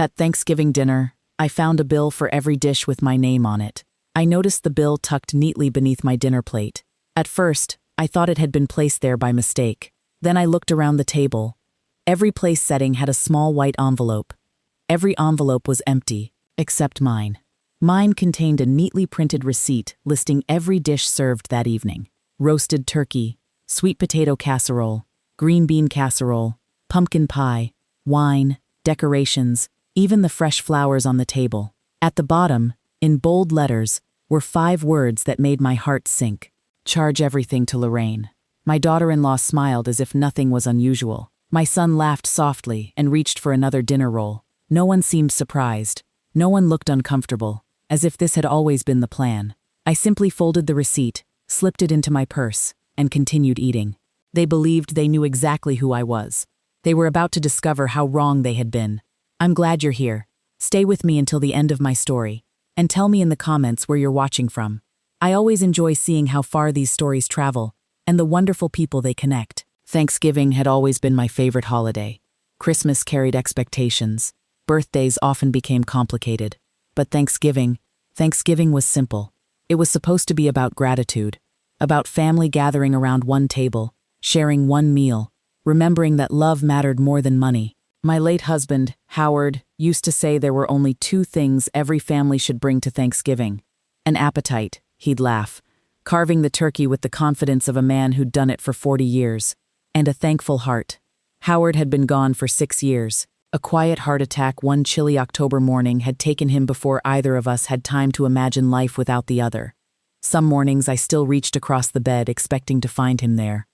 At Thanksgiving dinner, I found a bill for every dish with my name on it. I noticed the bill tucked neatly beneath my dinner plate. At first, I thought it had been placed there by mistake. Then I looked around the table. Every place setting had a small white envelope. Every envelope was empty, except mine. Mine contained a neatly printed receipt listing every dish served that evening. Roasted turkey, sweet potato casserole, green bean casserole, pumpkin pie, wine, decorations, even the fresh flowers on the table. At the bottom, in bold letters, were 5 words that made my heart sink. Charge everything to Lorraine. My daughter-in-law smiled as if nothing was unusual. My son laughed softly and reached for another dinner roll. No one seemed surprised. No one looked uncomfortable, as if this had always been the plan. I simply folded the receipt, slipped it into my purse, and continued eating. They believed they knew exactly who I was. They were about to discover how wrong they had been. I'm glad you're here. Stay with me until the end of my story, and tell me in the comments where you're watching from. I always enjoy seeing how far these stories travel, and the wonderful people they connect. Thanksgiving had always been my favorite holiday. Christmas carried expectations. Birthdays often became complicated. But Thanksgiving was simple. It was supposed to be about gratitude, about family gathering around one table, sharing one meal, remembering that love mattered more than money. My late husband, Howard, used to say there were only 2 things every family should bring to Thanksgiving. An appetite, he'd laugh, carving the turkey with the confidence of a man who'd done it for 40 years, and a thankful heart. Howard had been gone for 6 years. A quiet heart attack one chilly October morning had taken him before either of us had time to imagine life without the other. Some mornings I still reached across the bed expecting to find him there.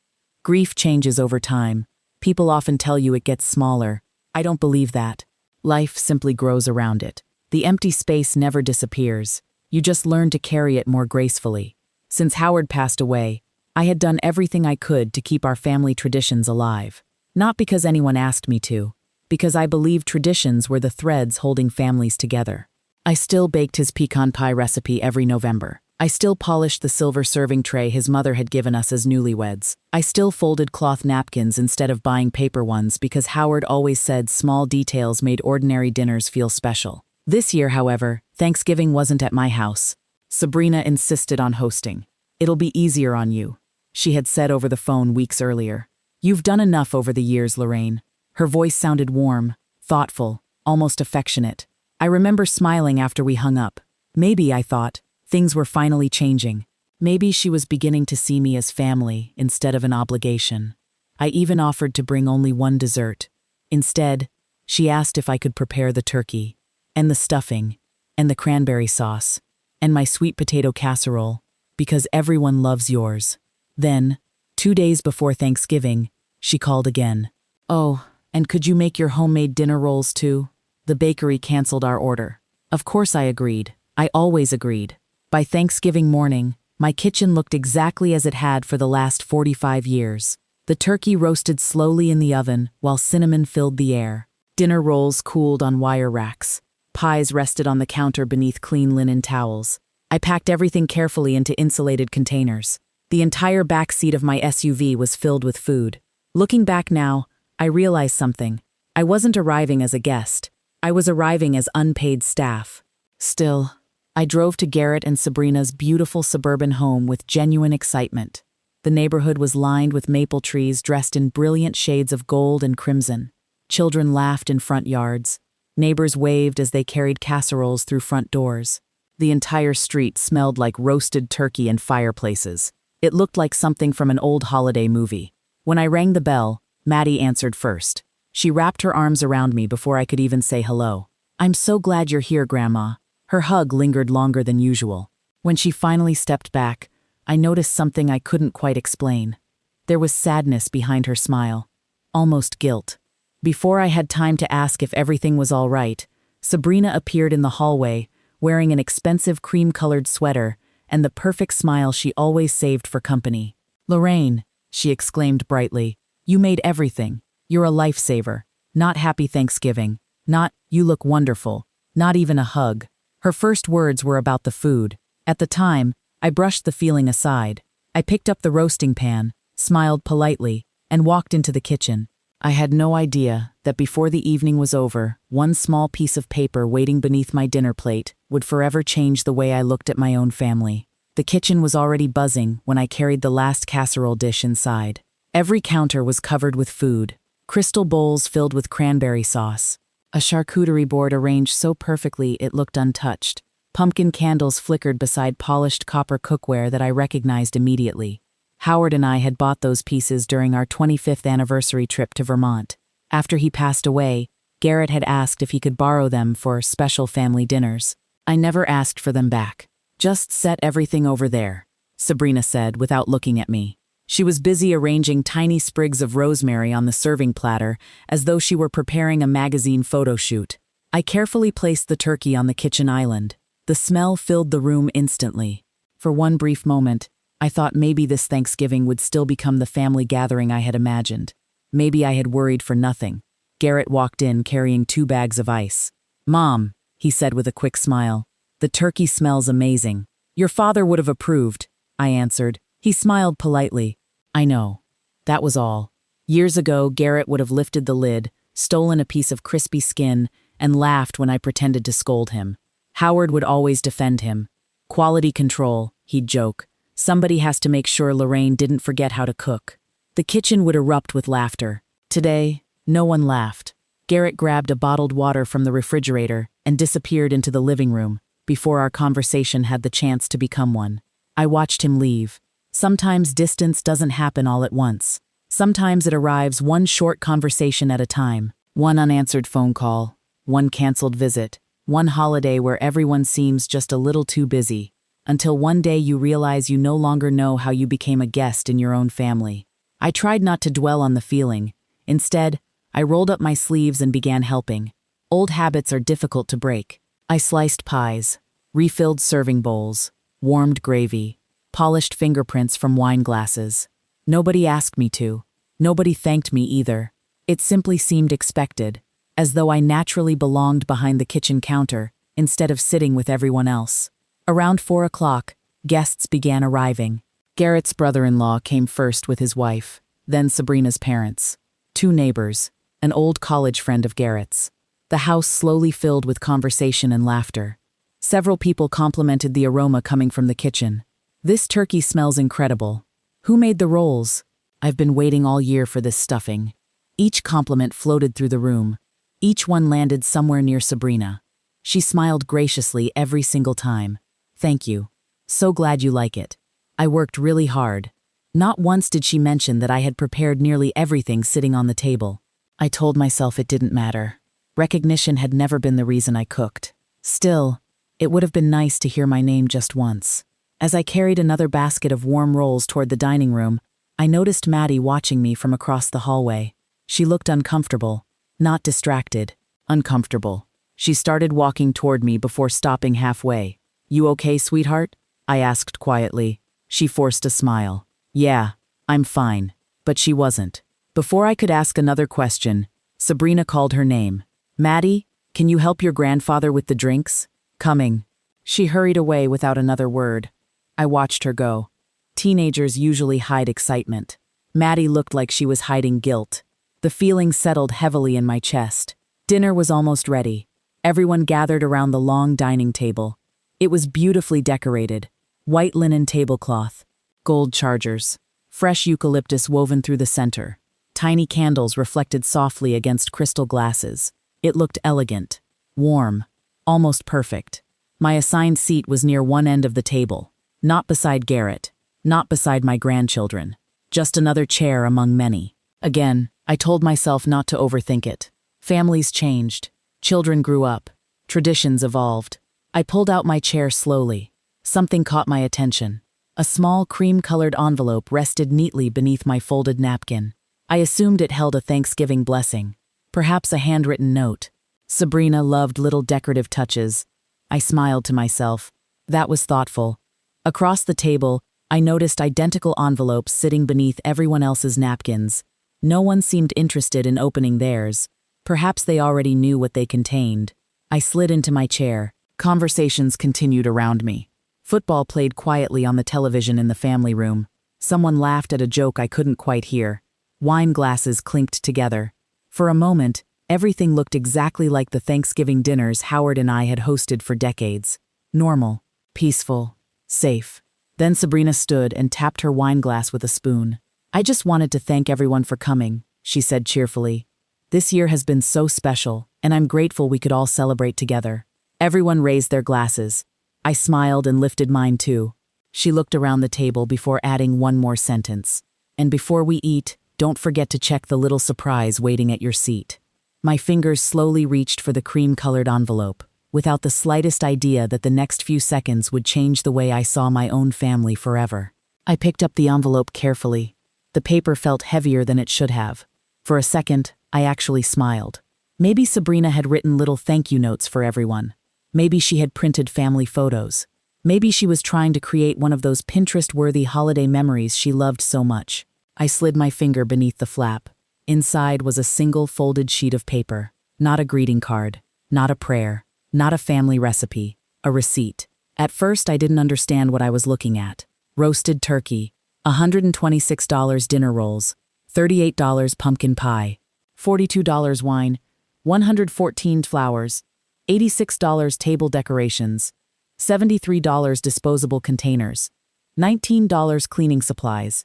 Grief changes over time. People often tell you it gets smaller. I don't believe that. Life simply grows around it. The empty space never disappears. You just learn to carry it more gracefully. Since Howard passed away, I had done everything I could to keep our family traditions alive. Not because anyone asked me to, because I believed traditions were the threads holding families together. I still baked his pecan pie recipe every November. I still polished the silver serving tray his mother had given us as newlyweds. I still folded cloth napkins instead of buying paper ones because Howard always said small details made ordinary dinners feel special. This year, however, Thanksgiving wasn't at my house. Sabrina insisted on hosting. "It'll be easier on you," she had said over the phone weeks earlier. "You've done enough over the years, Lorraine." Her voice sounded warm, thoughtful, almost affectionate. I remember smiling after we hung up. Maybe, I thought, things were finally changing. Maybe she was beginning to see me as family instead of an obligation. I even offered to bring only one dessert. Instead, she asked if I could prepare the turkey, and the stuffing, and the cranberry sauce, and my sweet potato casserole, because everyone loves yours. Then, 2 days before Thanksgiving, she called again. "Oh, and could you make your homemade dinner rolls too?" The bakery canceled our order. Of course I agreed. I always agreed. By Thanksgiving morning, my kitchen looked exactly as it had for the last 45 years. The turkey roasted slowly in the oven while cinnamon filled the air. Dinner rolls cooled on wire racks. Pies rested on the counter beneath clean linen towels. I packed everything carefully into insulated containers. The entire back seat of my SUV was filled with food. Looking back now, I realized something. I wasn't arriving as a guest. I was arriving as unpaid staff. Still, I drove to Garrett and Sabrina's beautiful suburban home with genuine excitement. The neighborhood was lined with maple trees dressed in brilliant shades of gold and crimson. Children laughed in front yards. Neighbors waved as they carried casseroles through front doors. The entire street smelled like roasted turkey and fireplaces. It looked like something from an old holiday movie. When I rang the bell, Maddie answered first. She wrapped her arms around me before I could even say hello. "I'm so glad you're here, Grandma." Her hug lingered longer than usual. When she finally stepped back, I noticed something I couldn't quite explain. There was sadness behind her smile, almost guilt. Before I had time to ask if everything was all right, Sabrina appeared in the hallway, wearing an expensive cream-colored sweater and the perfect smile she always saved for company. "Lorraine," she exclaimed brightly, "you made everything. You're a lifesaver. Not happy Thanksgiving. Not, you look wonderful. Not even a hug." Her first words were about the food. At the time, I brushed the feeling aside. I picked up the roasting pan, smiled politely, and walked into the kitchen. I had no idea that before the evening was over, one small piece of paper waiting beneath my dinner plate would forever change the way I looked at my own family. The kitchen was already buzzing when I carried the last casserole dish inside. Every counter was covered with food, crystal bowls filled with cranberry sauce, a charcuterie board arranged so perfectly it looked untouched. Pumpkin candles flickered beside polished copper cookware that I recognized immediately. Howard and I had bought those pieces during our 25th anniversary trip to Vermont. After he passed away, Garrett had asked if he could borrow them for special family dinners. I never asked for them back. "Just set everything over there," Sabrina said without looking at me. She was busy arranging tiny sprigs of rosemary on the serving platter as though she were preparing a magazine photo shoot. I carefully placed the turkey on the kitchen island. The smell filled the room instantly. For one brief moment, I thought maybe this Thanksgiving would still become the family gathering I had imagined. Maybe I had worried for nothing. Garrett walked in carrying 2 bags of ice. "Mom," he said with a quick smile, "the turkey smells amazing." "Your father would have approved," I answered. He smiled politely. "I know." That was all. Years ago, Garrett would have lifted the lid, stolen a piece of crispy skin, and laughed when I pretended to scold him. Howard would always defend him. "Quality control," he'd joke. "Somebody has to make sure Lorraine didn't forget how to cook." The kitchen would erupt with laughter. Today, no one laughed. Garrett grabbed a bottled water from the refrigerator and disappeared into the living room before our conversation had the chance to become one. I watched him leave. Sometimes distance doesn't happen all at once. Sometimes it arrives one short conversation at a time, one unanswered phone call, one canceled visit, one holiday where everyone seems just a little too busy, until one day you realize you no longer know how you became a guest in your own family. I tried not to dwell on the feeling. Instead, I rolled up my sleeves and began helping. Old habits are difficult to break. I sliced pies, refilled serving bowls, warmed gravy, polished fingerprints from wine glasses. Nobody asked me to. Nobody thanked me either. It simply seemed expected, as though I naturally belonged behind the kitchen counter instead of sitting with everyone else. Around 4 o'clock, guests began arriving. Garrett's brother-in-law came first with his wife, then Sabrina's parents, 2 neighbors, an old college friend of Garrett's. The house slowly filled with conversation and laughter. Several people complimented the aroma coming from the kitchen. "This turkey smells incredible. Who made the rolls? I've been waiting all year for this stuffing." Each compliment floated through the room. Each one landed somewhere near Sabrina. She smiled graciously every single time. "Thank you. So glad you like it. I worked really hard." Not once did she mention that I had prepared nearly everything sitting on the table. I told myself it didn't matter. Recognition had never been the reason I cooked. Still, it would have been nice to hear my name just once. As I carried another basket of warm rolls toward the dining room, I noticed Maddie watching me from across the hallway. She looked uncomfortable, not distracted, uncomfortable. She started walking toward me before stopping halfway. "You okay, sweetheart?" I asked quietly. She forced a smile. "Yeah, I'm fine." But she wasn't. Before I could ask another question, Sabrina called her name. "Maddie, can you help your grandfather with the drinks?" "Coming." She hurried away without another word. I watched her go. Teenagers usually hide excitement. Maddie looked like she was hiding guilt. The feeling settled heavily in my chest. Dinner was almost ready. Everyone gathered around the long dining table. It was beautifully decorated. White linen tablecloth, gold chargers, fresh eucalyptus woven through the center. Tiny candles reflected softly against crystal glasses. It looked elegant, warm, almost perfect. My assigned seat was near one end of the table, not beside Garrett, not beside my grandchildren, just another chair among many. Again, I told myself not to overthink it. Families changed, children grew up, traditions evolved. I pulled out my chair slowly. Something caught my attention. A small cream-colored envelope rested neatly beneath my folded napkin. I assumed it held a Thanksgiving blessing, perhaps a handwritten note. Sabrina loved little decorative touches. I smiled to myself. That was thoughtful. Across the table, I noticed identical envelopes sitting beneath everyone else's napkins. No one seemed interested in opening theirs. Perhaps they already knew what they contained. I slid into my chair. Conversations continued around me. Football played quietly on the television in the family room. Someone laughed at a joke I couldn't quite hear. Wine glasses clinked together. For a moment, Everything looked exactly like the Thanksgiving dinners Howard and I had hosted for decades. Normal, peaceful, safe. Then Sabrina stood and tapped her wine glass with a spoon. "I just wanted to thank everyone for coming," she said cheerfully. "This year has been so special, and I'm grateful we could all celebrate together." Everyone raised their glasses. I smiled and lifted mine too. She looked around the table before adding one more sentence. "And before we eat, don't forget to check the little surprise waiting at your seat." My fingers slowly reached for the cream-colored envelope, without the slightest idea that the next few seconds would change the way I saw my own family forever. I picked up the envelope carefully. The paper felt heavier than it should have. For a second, I actually smiled. Maybe Sabrina had written little thank you notes for everyone. Maybe she had printed family photos. Maybe she was trying to create one of those Pinterest-worthy holiday memories she loved so much. I slid my finger beneath the flap. Inside was a single folded sheet of paper. Not a greeting card, not a prayer, not a family recipe, a receipt. At first, I didn't understand what I was looking at. Roasted turkey, $126 dinner rolls, $38 pumpkin pie, $42 wine, $114 flowers, $86 table decorations, $73 disposable containers, $19 cleaning supplies,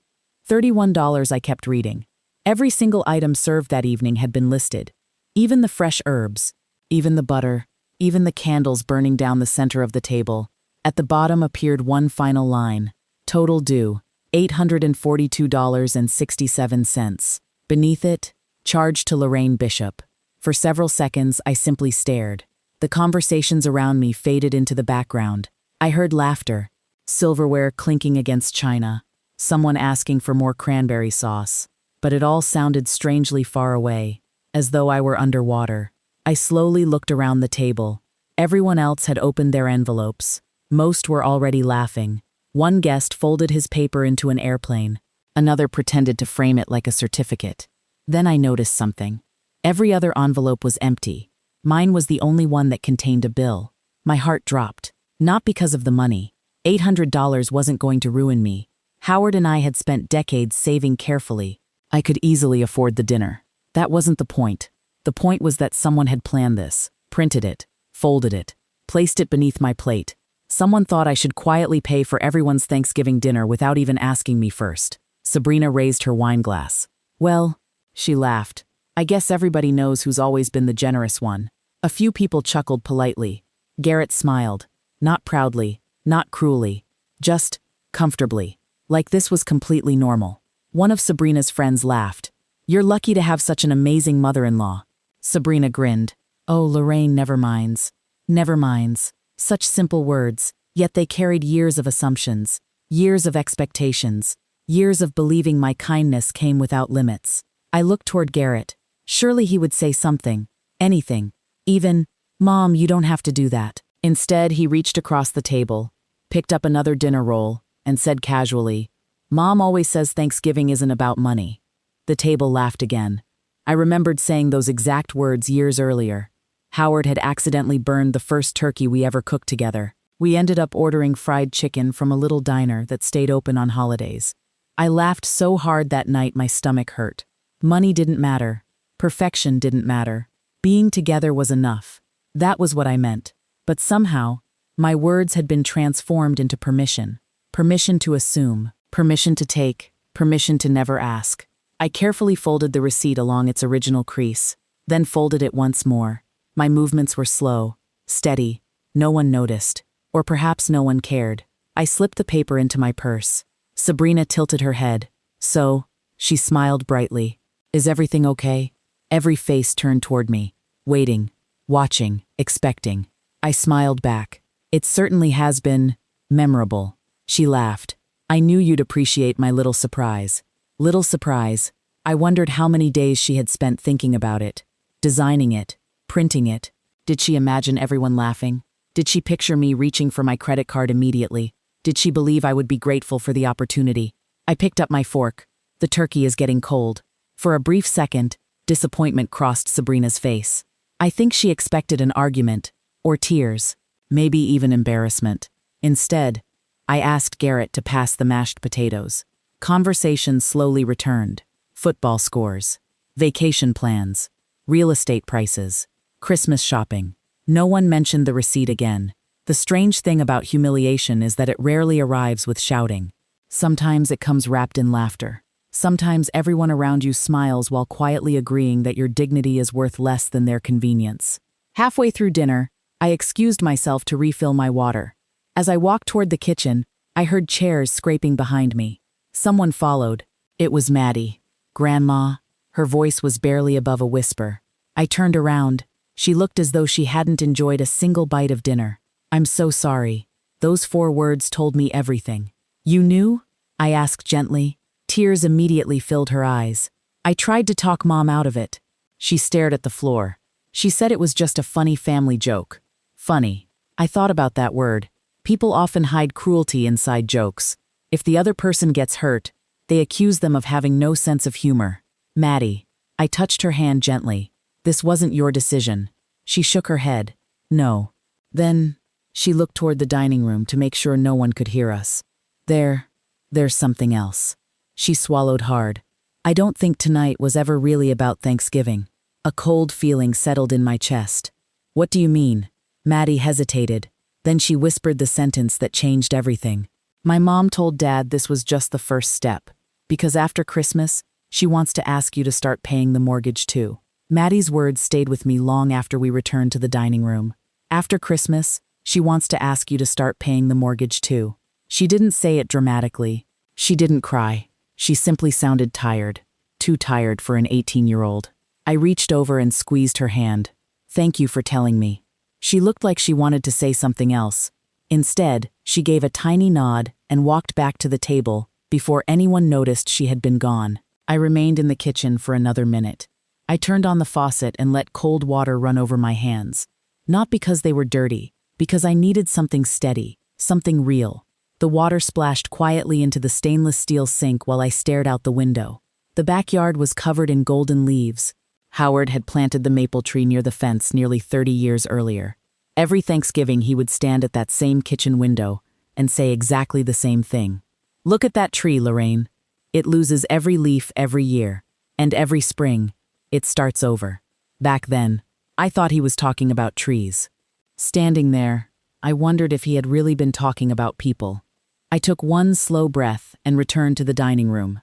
$31 I kept reading. Every single item served that evening had been listed. Even the fresh herbs, even the butter, even the candles burning down the center of the table. At the bottom appeared one final line. Total due, $842.67. Beneath it, charge to Lorraine Bishop. For several seconds, I simply stared. The conversations around me faded into the background. I heard laughter, silverware clinking against china, someone asking for more cranberry sauce. But it all sounded strangely far away, as though I were underwater. I slowly looked around the table. Everyone else had opened their envelopes. Most were already laughing. One guest folded his paper into an airplane. Another pretended to frame it like a certificate. Then I noticed something. Every other envelope was empty. Mine was the only one that contained a bill. My heart dropped. Not because of the money. $800 wasn't going to ruin me. Howard and I had spent decades saving carefully. I could easily afford the dinner. That wasn't the point. The point was that someone had planned this, printed it, folded it, placed it beneath my plate. Someone thought I should quietly pay for everyone's Thanksgiving dinner without even asking me first. Sabrina raised her wine glass. "Well," she laughed, "I guess everybody knows who's always been the generous one." A few people chuckled politely. Garrett smiled. Not proudly, not cruelly. Just comfortably. Like this was completely normal. One of Sabrina's friends laughed. "You're lucky to have such an amazing mother-in-law." Sabrina grinned. "Oh, Lorraine never minds. Never minds." Such simple words, yet they carried years of assumptions, years of expectations, years of believing my kindness came without limits. I looked toward Garrett. Surely he would say something, anything. Even, "Mom, you don't have to do that." Instead, he reached across the table, picked up another dinner roll, and said casually, "Mom always says Thanksgiving isn't about money." The table laughed again. I remembered saying those exact words years earlier. Howard had accidentally burned the first turkey we ever cooked together. We ended up ordering fried chicken from a little diner that stayed open on holidays. I laughed so hard that night my stomach hurt. Money didn't matter. Perfection didn't matter. Being together was enough. That was what I meant. But somehow, my words had been transformed into permission. Permission to assume. Permission to take, permission to never ask. I carefully folded the receipt along its original crease, then folded it once more. My movements were slow, steady. No one noticed, or perhaps no one cared. I slipped the paper into my purse. Sabrina tilted her head. "So," she smiled brightly. "Is everything okay?" Every face turned toward me, waiting, watching, expecting. I smiled back. "It certainly has been memorable." She laughed. "I knew you'd appreciate my little surprise." Little surprise. I wondered how many days she had spent thinking about it, designing it, printing it. Did she imagine everyone laughing? Did she picture me reaching for my credit card immediately? Did she believe I would be grateful for the opportunity? I picked up my fork. The turkey is getting cold. For a brief second, disappointment crossed Sabrina's face. I think she expected an argument, or tears, maybe even embarrassment. Instead, I asked Garrett to pass the mashed potatoes. Conversation slowly returned. Football scores. Vacation plans. real estate prices, Christmas shopping. No one mentioned the receipt again. The strange thing about humiliation is that it rarely arrives with shouting. Sometimes it comes wrapped in laughter. Sometimes everyone around you smiles while quietly agreeing that your dignity is worth less than their convenience. Halfway through dinner, I excused myself to refill my water. As I walked toward the kitchen, I heard chairs scraping behind me. Someone followed. It was Maddie. Grandma. Her voice was barely above a whisper. I turned around. She looked as though she hadn't enjoyed a single bite of dinner. "I'm so sorry." Those 4 words told me everything. "You knew?" I asked gently. Tears immediately filled her eyes. I tried to talk Mom out of it. She stared at the floor. She said it was just a funny family joke. Funny. I thought about that word. People often hide cruelty inside jokes. If the other person gets hurt, they accuse them of having no sense of humor. "Maddie." I touched her hand gently. "This wasn't your decision." She shook her head. "No." Then, she looked toward the dining room to make sure no one could hear us. There's something else." She swallowed hard. "I don't think tonight was ever really about Thanksgiving." A cold feeling settled in my chest. "What do you mean?" Maddie hesitated. Then she whispered the sentence that changed everything. "My mom told Dad this was just the first step, because after Christmas, she wants to ask you to start paying the mortgage too." Maddie's words stayed with me long after we returned to the dining room. "After Christmas, she wants to ask you to start paying the mortgage too." She didn't say it dramatically. She didn't cry. She simply sounded tired. Too tired for an 18-year-old. I reached over and squeezed her hand. "Thank you for telling me." She looked like she wanted to say something else. Instead, she gave a tiny nod and walked back to the table before anyone noticed she had been gone. I remained in the kitchen for another minute. I turned on the faucet and let cold water run over my hands. Not because they were dirty, because I needed something steady, something real. The water splashed quietly into the stainless steel sink while I stared out the window. The backyard was covered in golden leaves. Howard had planted the maple tree near the fence nearly 30 years earlier. Every Thanksgiving he would stand at that same kitchen window and say exactly the same thing. "Look at that tree, Lorraine. It loses every leaf every year, and every spring, it starts over." Back then, I thought he was talking about trees. Standing there, I wondered if he had really been talking about people. I took one slow breath and returned to the dining room.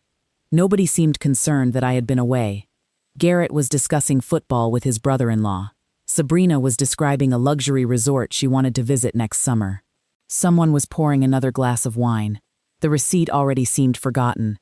Nobody seemed concerned that I had been away. Garrett was discussing football with his brother-in-law. Sabrina was describing a luxury resort she wanted to visit next summer. Someone was pouring another glass of wine. The receipt already seemed forgotten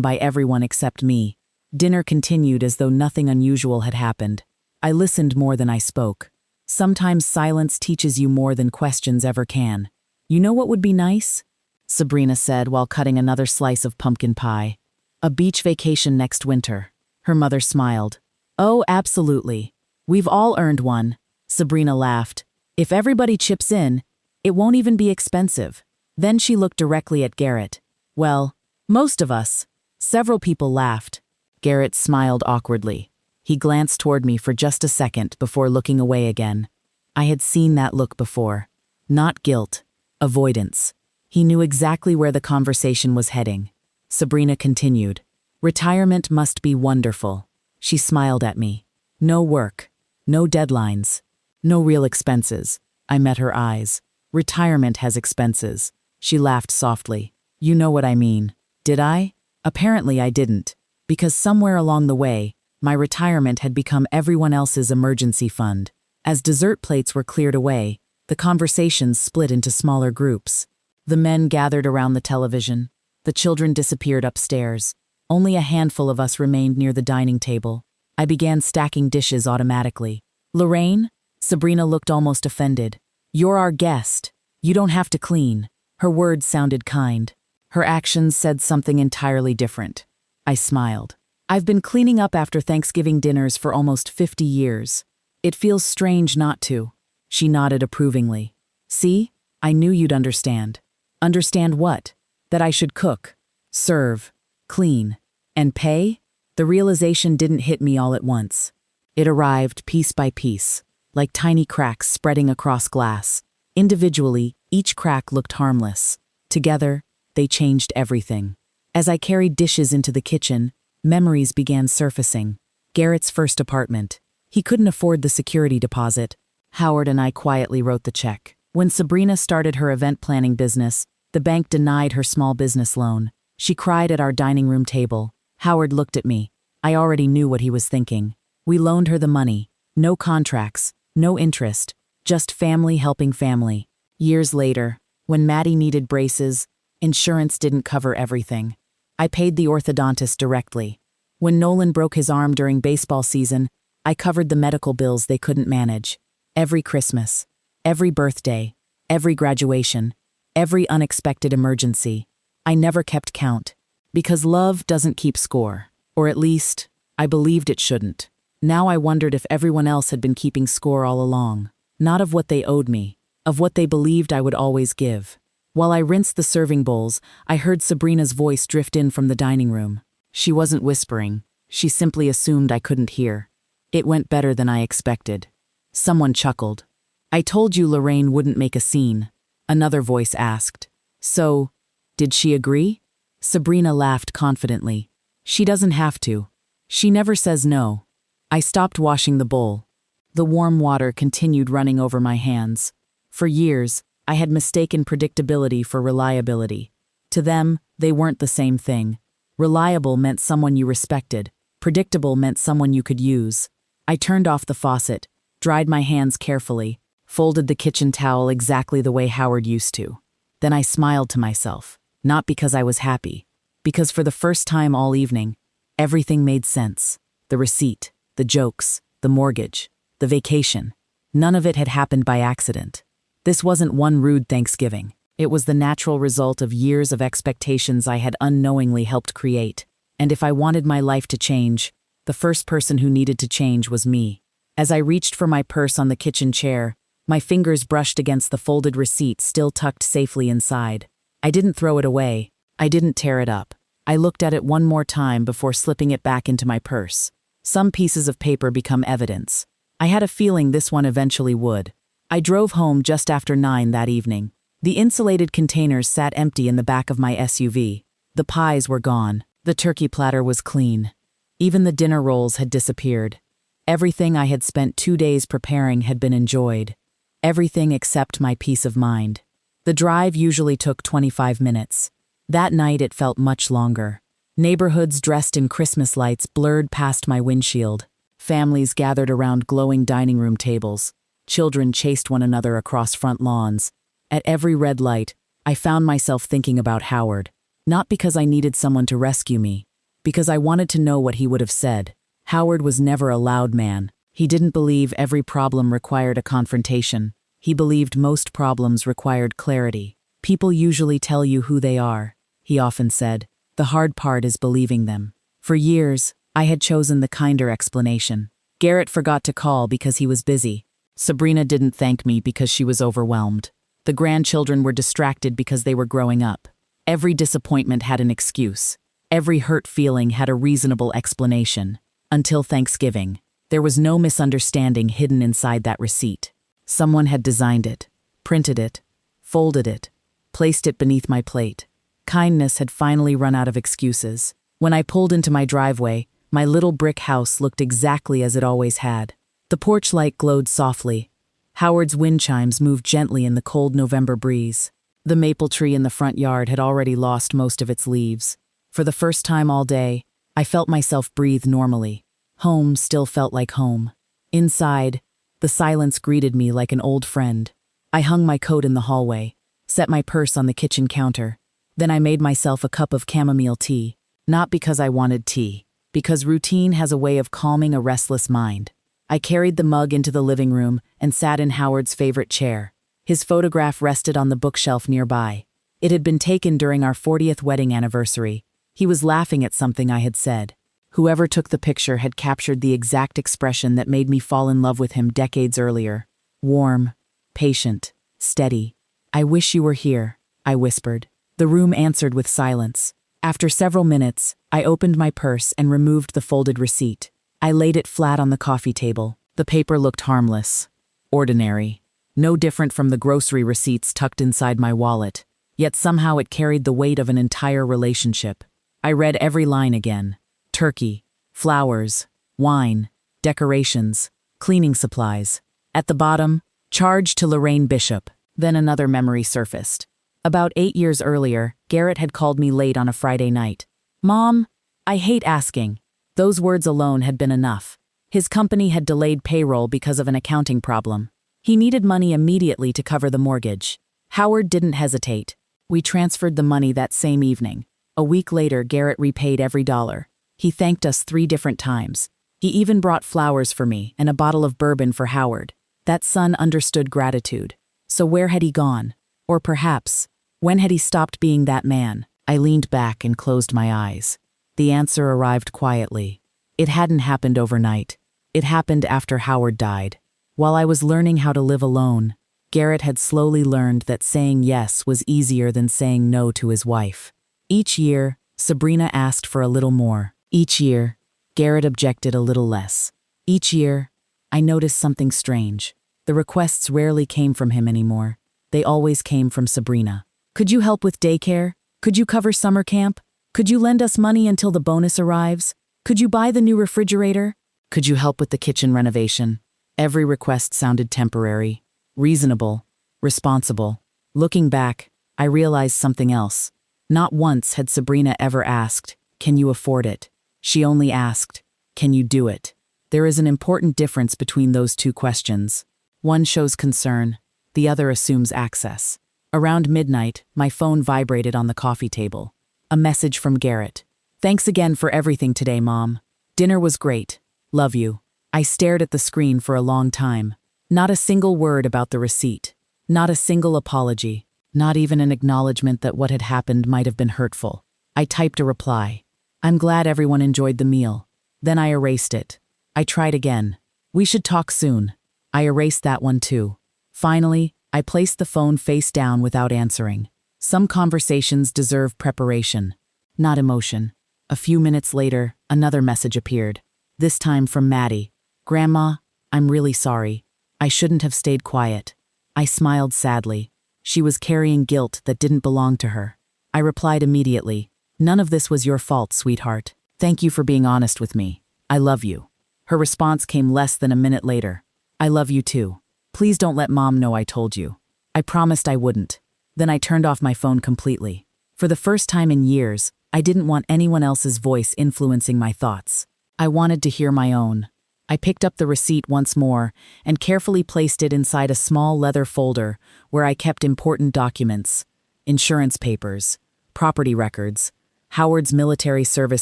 by everyone except me. Dinner continued as though nothing unusual had happened. I listened more than I spoke. Sometimes silence teaches you more than questions ever can. "You know what would be nice?" Sabrina said while cutting another slice of pumpkin pie. "A beach vacation next winter." Her mother smiled. "Oh, absolutely. We've all earned one." Sabrina laughed. "If everybody chips in, it won't even be expensive." Then she looked directly at Garrett. "Well, most of us." Several people laughed. Garrett smiled awkwardly. He glanced toward me for just a second before looking away again. I had seen that look before. Not guilt. Avoidance. He knew exactly where the conversation was heading. Sabrina continued. "Retirement must be wonderful." She smiled at me. "No work. No deadlines. No real expenses." I met her eyes. "Retirement has expenses." She laughed softly. "You know what I mean." Did I? Apparently I didn't. Because somewhere along the way, my retirement had become everyone else's emergency fund. As dessert plates were cleared away, the conversations split into smaller groups. The men gathered around the television. The children disappeared upstairs. Only a handful of us remained near the dining table. I began stacking dishes automatically. "Lorraine?" Sabrina looked almost offended. "You're our guest. You don't have to clean." Her words sounded kind. Her actions said something entirely different. I smiled. "I've been cleaning up after Thanksgiving dinners for almost 50 years. It feels strange not to." She nodded approvingly. "See? I knew you'd understand." "Understand what?" "That I should cook, serve, clean, and pay?" The realization didn't hit me all at once. It arrived piece by piece, like tiny cracks spreading across glass. Individually, each crack looked harmless. Together, they changed everything. As I carried dishes into the kitchen, memories began surfacing. Garrett's first apartment. He couldn't afford the security deposit. Howard and I quietly wrote the check. When Sabrina started her event planning business, the bank denied her small business loan. She cried at our dining room table. Howard looked at me. I already knew what he was thinking. We loaned her the money. No contracts, no interest, just family helping family. Years later, when Maddie needed braces, insurance didn't cover everything. I paid the orthodontist directly. When Nolan broke his arm during baseball season, I covered the medical bills they couldn't manage. Every Christmas, every birthday, every graduation, every unexpected emergency. I never kept count. Because love doesn't keep score. Or at least, I believed it shouldn't. Now I wondered if everyone else had been keeping score all along. Not of what they owed me, of what they believed I would always give. While I rinsed the serving bowls, I heard Sabrina's voice drift in from the dining room. She wasn't whispering. She simply assumed I couldn't hear. It went better than I expected. Someone chuckled. "I told you Lorraine wouldn't make a scene," another voice asked. "So, did she agree?" Sabrina laughed confidently. "She doesn't have to. She never says no." I stopped washing the bowl. The warm water continued running over my hands. For years, I had mistaken predictability for reliability. To them, they weren't the same thing. Reliable meant someone you respected. Predictable meant someone you could use. I turned off the faucet, dried my hands carefully, folded the kitchen towel exactly the way Howard used to. Then I smiled to myself, not because I was happy, because for the first time all evening, everything made sense. The receipt, the jokes, the mortgage, the vacation. None of it had happened by accident. This wasn't one rude Thanksgiving. It was the natural result of years of expectations I had unknowingly helped create. And if I wanted my life to change, the first person who needed to change was me. As I reached for my purse on the kitchen chair, my fingers brushed against the folded receipt still tucked safely inside. I didn't throw it away. I didn't tear it up. I looked at it one more time before slipping it back into my purse. Some pieces of paper become evidence. I had a feeling this one eventually would. I drove home just after 9 that evening. The insulated containers sat empty in the back of my SUV. The pies were gone. The turkey platter was clean. Even the dinner rolls had disappeared. Everything I had spent 2 days preparing had been enjoyed. Everything except my peace of mind. The drive usually took 25 minutes. That night it felt much longer. Neighborhoods dressed in Christmas lights blurred past my windshield. Families gathered around glowing dining room tables. Children chased one another across front lawns. At every red light, I found myself thinking about Howard. Not because I needed someone to rescue me, because I wanted to know what he would have said. Howard was never a loud man. He didn't believe every problem required a confrontation. He believed most problems required clarity. "People usually tell you who they are," he often said. "The hard part is believing them." For years, I had chosen the kinder explanation. Garrett forgot to call because he was busy. Sabrina didn't thank me because she was overwhelmed. The grandchildren were distracted because they were growing up. Every disappointment had an excuse. Every hurt feeling had a reasonable explanation. Until Thanksgiving, there was no misunderstanding hidden inside that receipt. Someone had designed it, printed it, folded it, placed it beneath my plate. Kindness had finally run out of excuses. When I pulled into my driveway, my little brick house looked exactly as it always had. The porch light glowed softly. Howard's wind chimes moved gently in the cold November breeze. The maple tree in the front yard had already lost most of its leaves. For the first time all day, I felt myself breathe normally. Home still felt like home. Inside, the silence greeted me like an old friend. I hung my coat in the hallway, set my purse on the kitchen counter. Then I made myself a cup of chamomile tea. Not because I wanted tea, because routine has a way of calming a restless mind. I carried the mug into the living room and sat in Howard's favorite chair. His photograph rested on the bookshelf nearby. It had been taken during our 40th wedding anniversary. He was laughing at something I had said. Whoever took the picture had captured the exact expression that made me fall in love with him decades earlier. Warm, patient, steady. "I wish you were here," I whispered. The room answered with silence. After several minutes, I opened my purse and removed the folded receipt. I laid it flat on the coffee table. The paper looked harmless, ordinary, no different from the grocery receipts tucked inside my wallet. Yet somehow it carried the weight of an entire relationship. I read every line again. Turkey, flowers, wine, decorations, cleaning supplies. At the bottom, charge to Lorraine Bishop. Then another memory surfaced. About 8 years earlier, Garrett had called me late on a Friday night. "Mom, I hate asking." Those words alone had been enough. His company had delayed payroll because of an accounting problem. He needed money immediately to cover the mortgage. Howard didn't hesitate. We transferred the money that same evening. A week later, Garrett repaid every dollar. He thanked us 3 different times. He even brought flowers for me and a bottle of bourbon for Howard. That son understood gratitude. So where had he gone? Or perhaps, when had he stopped being that man? I leaned back and closed my eyes. The answer arrived quietly. It hadn't happened overnight. It happened after Howard died. While I was learning how to live alone, Garrett had slowly learned that saying yes was easier than saying no to his wife. Each year, Sabrina asked for a little more. Each year, Garrett objected a little less. Each year, I noticed something strange. The requests rarely came from him anymore. They always came from Sabrina. "Could you help with daycare? Could you cover summer camp? Could you lend us money until the bonus arrives? Could you buy the new refrigerator? Could you help with the kitchen renovation?" Every request sounded temporary, reasonable, responsible. Looking back, I realized something else. Not once had Sabrina ever asked, "Can you afford it?" She only asked, "Can you do it?" There is an important difference between those two questions. One shows concern, the other assumes access. Around midnight, my phone vibrated on the coffee table. A message from Garrett. "Thanks again for everything today, Mom. Dinner was great. Love you." I stared at the screen for a long time. Not a single word about the receipt. Not a single apology. Not even an acknowledgement that what had happened might have been hurtful. I typed a reply. "I'm glad everyone enjoyed the meal." Then I erased it. I tried again. "We should talk soon." I erased that one too. Finally, I placed the phone face down without answering. Some conversations deserve preparation, not emotion. A few minutes later, another message appeared. This time from Maddie. "Grandma, I'm really sorry. I shouldn't have stayed quiet." I smiled sadly. She was carrying guilt that didn't belong to her. I replied immediately. "None of this was your fault, sweetheart. Thank you for being honest with me. I love you." Her response came less than a minute later. "I love you too. Please don't let Mom know I told you." I promised I wouldn't. Then I turned off my phone completely. For the first time in years, I didn't want anyone else's voice influencing my thoughts. I wanted to hear my own. I picked up the receipt once more and carefully placed it inside a small leather folder where I kept important documents, insurance papers, property records, Howard's military service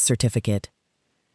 certificate.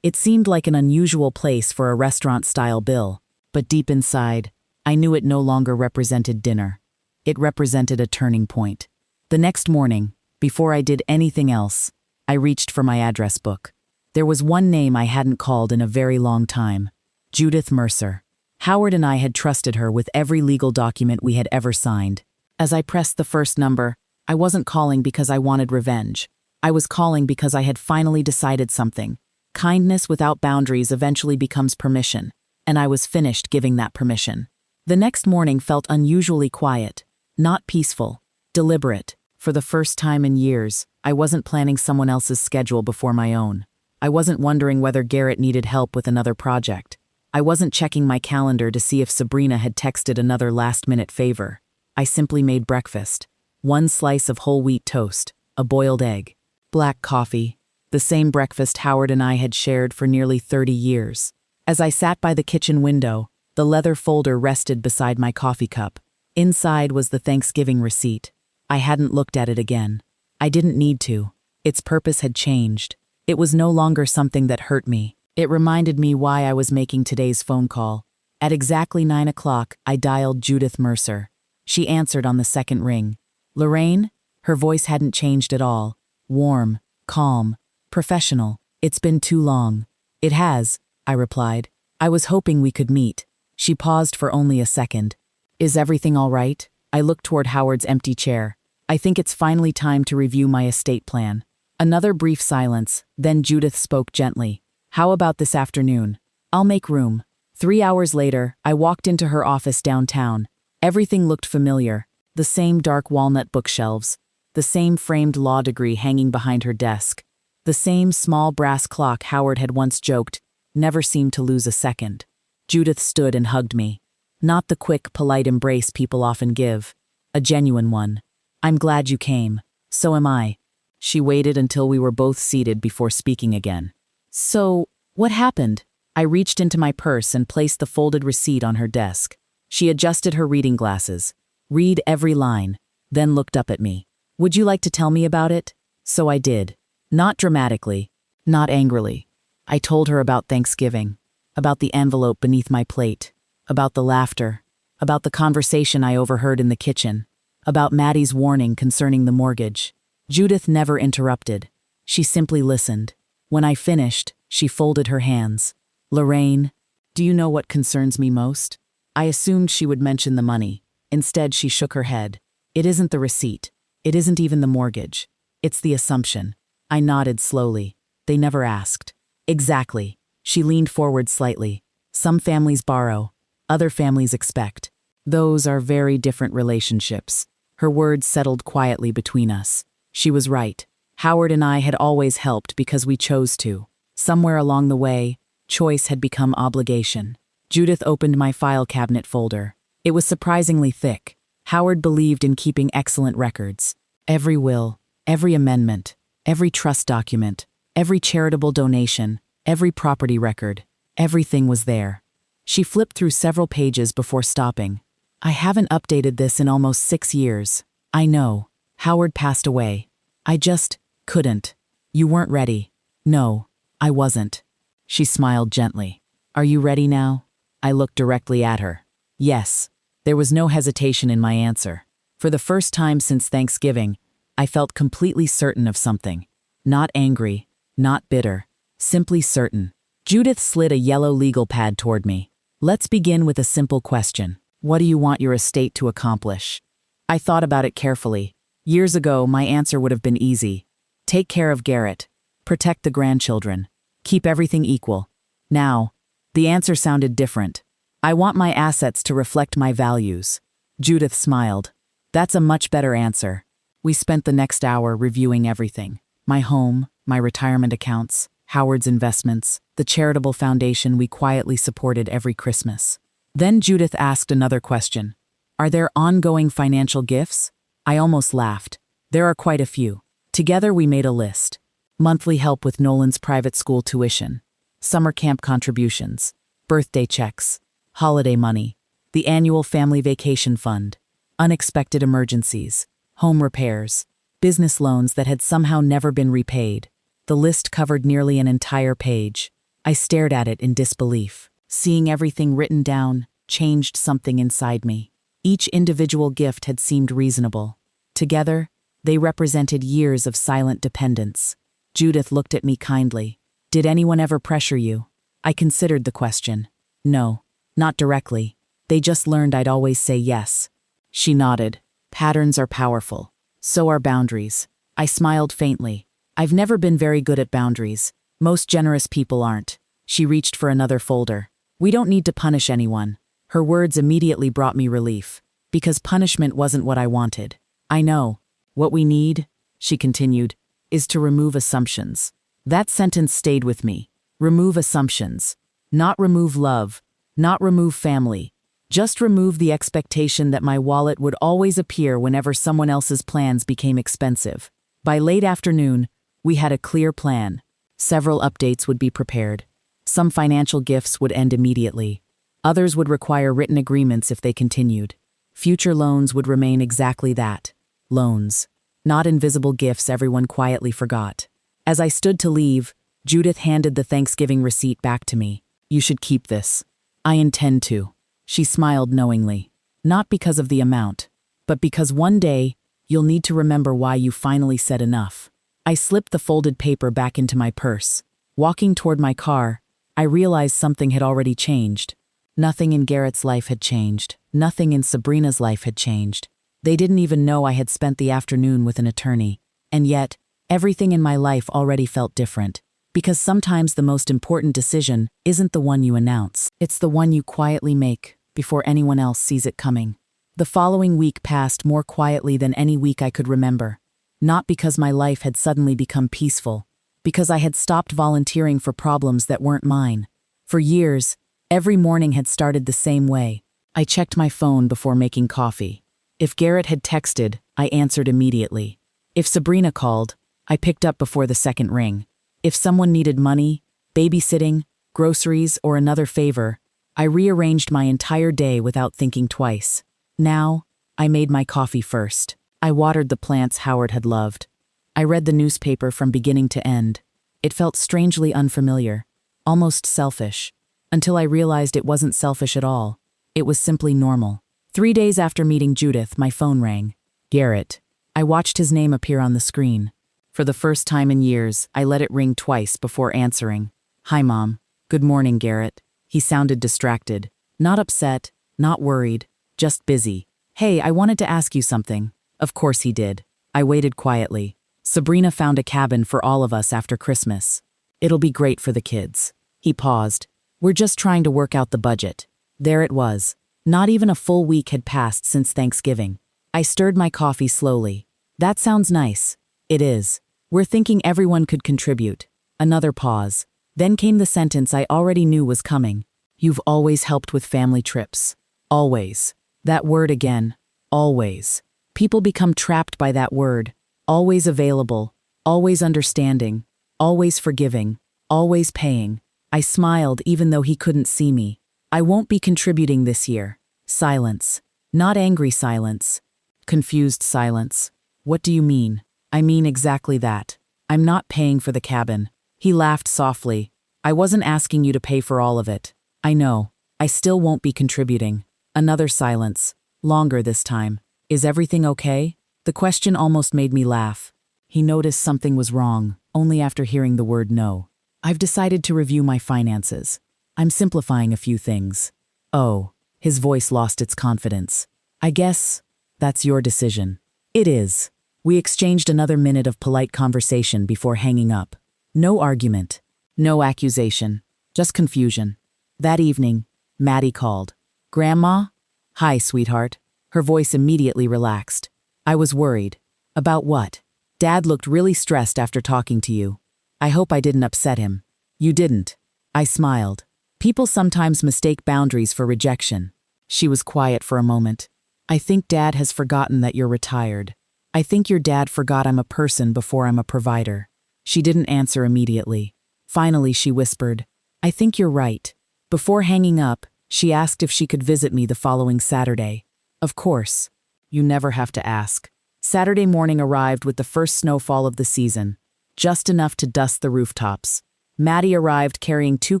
It seemed like an unusual place for a restaurant-style bill, but deep inside, I knew it no longer represented dinner. It represented a turning point. The next morning, before I did anything else, I reached for my address book. There was one name I hadn't called in a very long time. Judith Mercer. Howard and I had trusted her with every legal document we had ever signed. As I pressed the first number, I wasn't calling because I wanted revenge. I was calling because I had finally decided something. Kindness without boundaries eventually becomes permission, and I was finished giving that permission. The next morning felt unusually quiet, not peaceful, deliberate. For the first time in years, I wasn't planning someone else's schedule before my own. I wasn't wondering whether Garrett needed help with another project. I wasn't checking my calendar to see if Sabrina had texted another last-minute favor. I simply made breakfast. 1 slice of whole wheat toast, a boiled egg, black coffee, the same breakfast Howard and I had shared for nearly 30 years. As I sat by the kitchen window, the leather folder rested beside my coffee cup. Inside was the Thanksgiving receipt. I hadn't looked at it again. I didn't need to. Its purpose had changed. It was no longer something that hurt me. It reminded me why I was making today's phone call. At exactly 9 o'clock, I dialed Judith Mercer. She answered on the second ring. "Lorraine?" Her voice hadn't changed at all. Warm, calm, professional. "It's been too long." "It has," I replied. "I was hoping we could meet." She paused for only a second. "Is everything all right?" I looked toward Howard's empty chair. "I think it's finally time to review my estate plan." Another brief silence, then Judith spoke gently. "How about this afternoon? I'll make room." 3 hours later, I walked into her office downtown. Everything looked familiar. The same dark walnut bookshelves. The same framed law degree hanging behind her desk. The same small brass clock Howard had once joked, never seemed to lose a second. Judith stood and hugged me. Not the quick, polite embrace people often give. A genuine one. "I'm glad you came. So am I." She waited until we were both seated before speaking again. "So, what happened?" I reached into my purse and placed the folded receipt on her desk. She adjusted her reading glasses. Read every line, then looked up at me. "Would you like to tell me about it?" So I did. Not dramatically, not angrily. I told her about Thanksgiving, about the envelope beneath my plate, about the laughter, about the conversation I overheard in the kitchen, about Maddie's warning concerning the mortgage. Judith never interrupted. She simply listened. When I finished, she folded her hands. "Lorraine, do you know what concerns me most?" I assumed she would mention the money. Instead, she shook her head. "It isn't the receipt. It isn't even the mortgage. It's the assumption." I nodded slowly. "They never asked." "Exactly." She leaned forward slightly. "Some families borrow. Other families expect. Those are very different relationships." Her words settled quietly between us. She was right. Howard and I had always helped because we chose to. Somewhere along the way, choice had become obligation. Judith opened my file cabinet folder. It was surprisingly thick. Howard believed in keeping excellent records. Every will, every amendment, every trust document, every charitable donation, every property record, everything was there. She flipped through several pages before stopping. "I haven't updated this in almost 6 years. I know. Howard passed away. I just couldn't. You weren't ready." "No, I wasn't." She smiled gently. "Are you ready now?" I looked directly at her. "Yes." There was no hesitation in my answer. For the first time since Thanksgiving, I felt completely certain of something. Not angry, not bitter, simply certain. Judith slid a yellow legal pad toward me. "Let's begin with a simple question. What do you want your estate to accomplish?" I thought about it carefully. Years ago, my answer would have been easy. Take care of Garrett. Protect the grandchildren. Keep everything equal. Now, the answer sounded different. I want my assets to reflect my values. Judith smiled. "That's a much better answer." We spent the next hour reviewing everything. My home, my retirement accounts, Howard's investments, the charitable foundation we quietly supported every Christmas. Then Judith asked another question. "Are there ongoing financial gifts?" I almost laughed. "There are quite a few." Together we made a list. Monthly help with Nolan's private school tuition, summer camp contributions, birthday checks, holiday money, the annual family vacation fund, unexpected emergencies, home repairs, business loans that had somehow never been repaid. The list covered nearly an entire page. I stared at it in disbelief. Seeing everything written down changed something inside me. Each individual gift had seemed reasonable. Together, they represented years of silent dependence. Judith looked at me kindly. "Did anyone ever pressure you?" I considered the question. "No, not directly. They just learned I'd always say yes." She nodded. "Patterns are powerful. So are boundaries." I smiled faintly. "I've never been very good at boundaries. Most generous people aren't." She reached for another folder. "We don't need to punish anyone." Her words immediately brought me relief, because punishment wasn't what I wanted. "I know. What we need," she continued, "is to remove assumptions." That sentence stayed with me. Remove assumptions. Not remove love, not remove family. Just remove the expectation that my wallet would always appear whenever someone else's plans became expensive. By late afternoon, we had a clear plan. Several updates would be prepared. Some financial gifts would end immediately. Others would require written agreements if they continued. Future loans would remain exactly that. Loans. Not invisible gifts everyone quietly forgot. As I stood to leave, Judith handed the Thanksgiving receipt back to me. "You should keep this." "I intend to." She smiled knowingly. "Not because of the amount, but because one day you'll need to remember why you finally said enough." I slipped the folded paper back into my purse. Walking toward my car, I realized something had already changed. Nothing in Garrett's life had changed. Nothing in Sabrina's life had changed. They didn't even know I had spent the afternoon with an attorney. And yet, everything in my life already felt different. Because sometimes the most important decision isn't the one you announce. It's the one you quietly make before anyone else sees it coming. The following week passed more quietly than any week I could remember. Not because my life had suddenly become peaceful, because I had stopped volunteering for problems that weren't mine. For years, every morning had started the same way. I checked my phone before making coffee. If Garrett had texted, I answered immediately. If Sabrina called, I picked up before the second ring. If someone needed money, babysitting, groceries, or another favor, I rearranged my entire day without thinking twice. Now, I made my coffee first. I watered the plants Howard had loved. I read the newspaper from beginning to end. It felt strangely unfamiliar, almost selfish, until I realized it wasn't selfish at all. It was simply normal. 3 days after meeting Judith, my phone rang. Garrett. I watched his name appear on the screen. For the first time in years, I let it ring twice before answering. Hi, Mom. Good morning, Garrett. He sounded distracted. Not upset, not worried, just busy. Hey, I wanted to ask you something. Of course he did. I waited quietly. Sabrina found a cabin for all of us after Christmas. It'll be great for the kids. He paused. We're just trying to work out the budget. There it was. Not even a full week had passed since Thanksgiving. I stirred my coffee slowly. That sounds nice. It is. We're thinking everyone could contribute. Another pause. Then came the sentence I already knew was coming. You've always helped with family trips. Always. That word again. Always. People become trapped by that word. Always available. Always understanding. Always forgiving. Always paying. I smiled even though he couldn't see me. I won't be contributing this year. Silence. Not angry silence. Confused silence. What do you mean? I mean exactly that. I'm not paying for the cabin. He laughed softly. I wasn't asking you to pay for all of it. I know. I still won't be contributing. Another silence. Longer this time. Is everything okay? The question almost made me laugh. He noticed something was wrong, only after hearing the word no. I've decided to review my finances. I'm simplifying a few things. Oh, his voice lost its confidence. I guess that's your decision. It is. We exchanged another minute of polite conversation before hanging up. No argument. No accusation. Just confusion. That evening, Maddie called. Grandma? Hi, sweetheart. Her voice immediately relaxed. I was worried. About what? Dad looked really stressed after talking to you. I hope I didn't upset him. You didn't. I smiled. People sometimes mistake boundaries for rejection. She was quiet for a moment. I think Dad has forgotten that you're retired. I think your dad forgot I'm a person before I'm a provider. She didn't answer immediately. Finally, she whispered, I think you're right. Before hanging up, she asked if she could visit me the following Saturday. Of course. You never have to ask. Saturday morning arrived with the first snowfall of the season, just enough to dust the rooftops. Maddie arrived carrying 2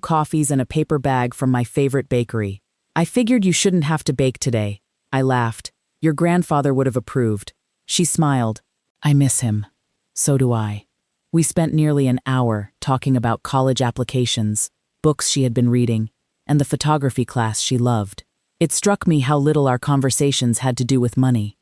coffees and a paper bag from my favorite bakery. I figured you shouldn't have to bake today. I laughed. Your grandfather would have approved. She smiled. I miss him. So do I. We spent nearly an hour talking about college applications, books she had been reading, and the photography class she loved. It struck me how little our conversations had to do with money.